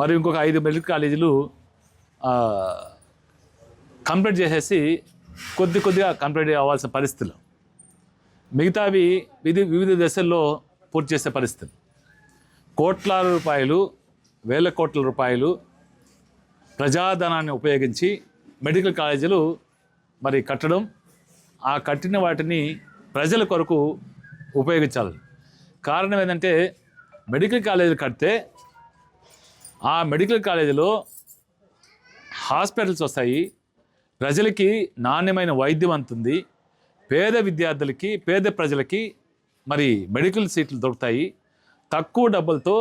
మరి ఇంకొక 5 మెడికల్ కాలేజీలు కంప్లీట్ చేసేసి కొద్దిగా కంప్లీట్ అవ్వాల్సిన పరిస్థితులు, మిగతావి వివిధ దశల్లో పూర్తి చేసే పరిస్థితులు. కోట్లాది రూపాయలు, వేల కోట్ల రూపాయలు ప్రజాధనాన్ని ఉపయోగించి మెడికల్ కాలేజీలు మరి కట్టడం, ఆ కట్టిన వాటిని ప్రజల కొరకు ఉపయోగించాలి. కారణం ఏంటంటే మెడికల్ కాలేజీలు కడితే ఆ మెడికల్ కాలేజీలో హాస్పిటల్స్ వస్తాయి, ప్రజలకి నాణ్యమైన వైద్యం అందుతుంది, పేద విద్యార్థులకి, పేద ప్రజలకి మరి మెడికల్ సీట్లు దొరుకుతాయి, తక్కువ డబ్బులతో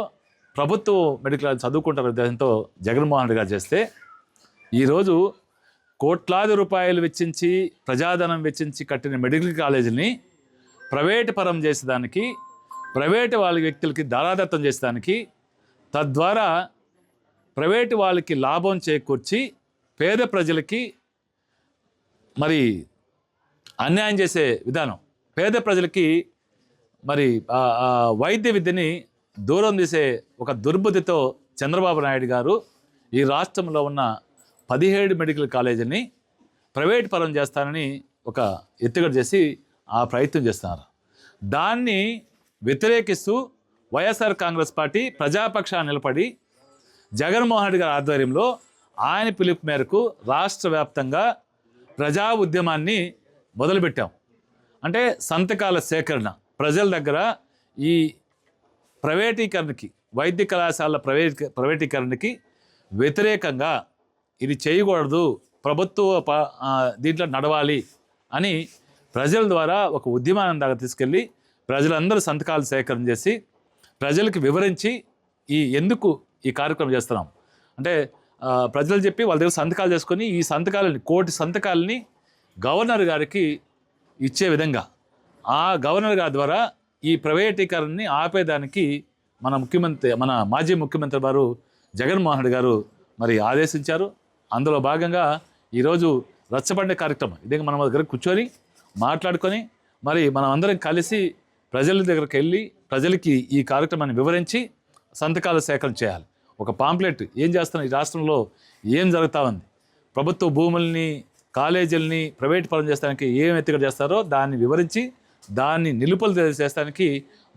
ప్రభుత్వ మెడికల్ చదువుకుంటారు ఉద్దేశంతో జగన్మోహన్ రెడ్డి గారు చేస్తే, ఈరోజు కోట్లాది రూపాయలు వెచ్చించి ప్రజాధనం వెచ్చించి కట్టిన మెడికల్ కాలేజీని ప్రైవేటు పరం చేసేదానికి, ప్రైవేటు వాళ్ళ వ్యక్తులకి దారాదత్తం చేసేదానికి, తద్వారా ప్రైవేటు వాళ్ళకి లాభం చేకూర్చి పేద ప్రజలకి మరి అన్యాయం చేసే విధానం, పేద ప్రజలకి మరి వైద్య విద్యని దూరం చేసే ఒక దుర్బుద్ధితో చంద్రబాబు నాయుడు గారు ఈ రాష్ట్రంలో ఉన్న 17 మెడికల్ కాలేజీని ప్రైవేట్ పరం చేస్తానని ఒక ఎత్తుగడ చేసి ఆ ప్రయత్నం చేస్తున్నారు. దాన్ని వ్యతిరేకిస్తూ వైఎస్ఆర్ కాంగ్రెస్ పార్టీ ప్రజాపక్షాన్ని నిలబడి జగన్మోహన్ రెడ్డి గారి ఆధ్వర్యంలో ఆయన పిలుపు మేరకు రాష్ట్ర వ్యాప్తంగా ప్రజా ఉద్యమాన్ని మొదలుపెట్టాం. అంటే సంతకాల సేకరణ, ప్రజల దగ్గర ఈ ప్రైవేటీకరణకి, వైద్య కళాశాలల ప్రైవేటీకరణకి వ్యతిరేకంగా ఇది చేయకూడదు, ప్రభుత్వ దీంట్లో నడవాలి అని ప్రజల ద్వారా ఒక ఉద్యమాన్ని దాకా తీసుకెళ్ళి ప్రజలందరూ సంతకాలు సేకరణ చేసి ప్రజలకు వివరించి ఎందుకు ఈ కార్యక్రమం చేస్తున్నాం అంటే ప్రజలు చెప్పి వాళ్ళ దగ్గర సంతకాలు చేసుకొని ఈ సంతకాలని, 1 కోటి సంతకాలని గవర్నర్ గారికి ఇచ్చే విధంగా, ఆ గవర్నర్ గారి ద్వారా ఈ ప్రైవేటీకరణని ఆపేదానికి మన మాజీ ముఖ్యమంత్రి వారు జగన్మోహన్ రెడ్డి గారు మరి ఆదేశించారు. అందులో భాగంగా ఈరోజు రచ్చబండ కార్యక్రమం, ఇదే మనం దగ్గర కూర్చొని మాట్లాడుకొని మరి మనం అందరం కలిసి ప్రజల దగ్గరికి వెళ్ళి ప్రజలకి ఈ కార్యక్రమాన్ని వివరించి సంతకాలు సేకరణ చేయాలి. ఒక పాంప్లెట్ ఏం చేస్తున్నా, ఈ రాష్ట్రంలో ఏం జరుగుతూ ఉంది, ప్రభుత్వ భూముల్ని, కాలేజీలని ప్రైవేట్ పరం చేస్తానికి ఏం ఎత్తుగడ చేస్తారో దాన్ని వివరించి దాన్ని నిలుపులు చేస్తానికి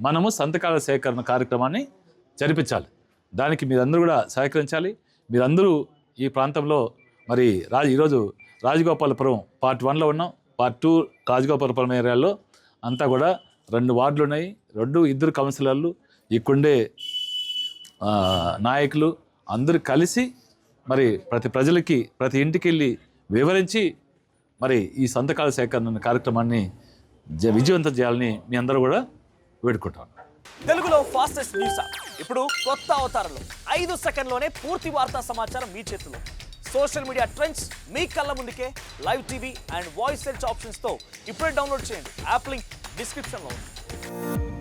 మనము సంతకాల సేకరణ కార్యక్రమాన్ని జరిపించాలి. దానికి మీరందరూ కూడా సహకరించాలి. మీరందరూ ఈ ప్రాంతంలో మరి ఈరోజు రాజగోపాలపురం పార్ట్ 1లో ఉన్నాం, పార్ట్ 2 రాజగోపాలపురం ఏరియాలో అంతా కూడా 2 వార్డులు ఉన్నాయి, 2 కౌన్సిలర్లు, ఇక్కడే నాయకులు అందరూ కలిసి మరి ప్రతి ప్రజలకి ప్రతి ఇంటికి వెళ్ళి వివరించి మరి ఈ సంతకాల సేకరణ కార్యక్రమాన్ని విజయవంతం చేయాలని మీ అందరూ కూడా వేడుకుంటాను. తెలుగులో ఫాస్టెస్ట్ న్యూస్ ఇప్పుడు కొత్త అవతారంలో 5 సెకండ్లోనే పూర్తి వార్తా సమాచారం మీ చేతిలో. సోషల్ మీడియా ట్రెండ్స్ మీ కళ్ళ ముందుకే live TV and voice search ఆప్షన్స్తో ఇప్పుడే డౌన్లోడ్ చేయండి. యాప్ లింక్ డిస్క్రిప్షన్లో ఉంది.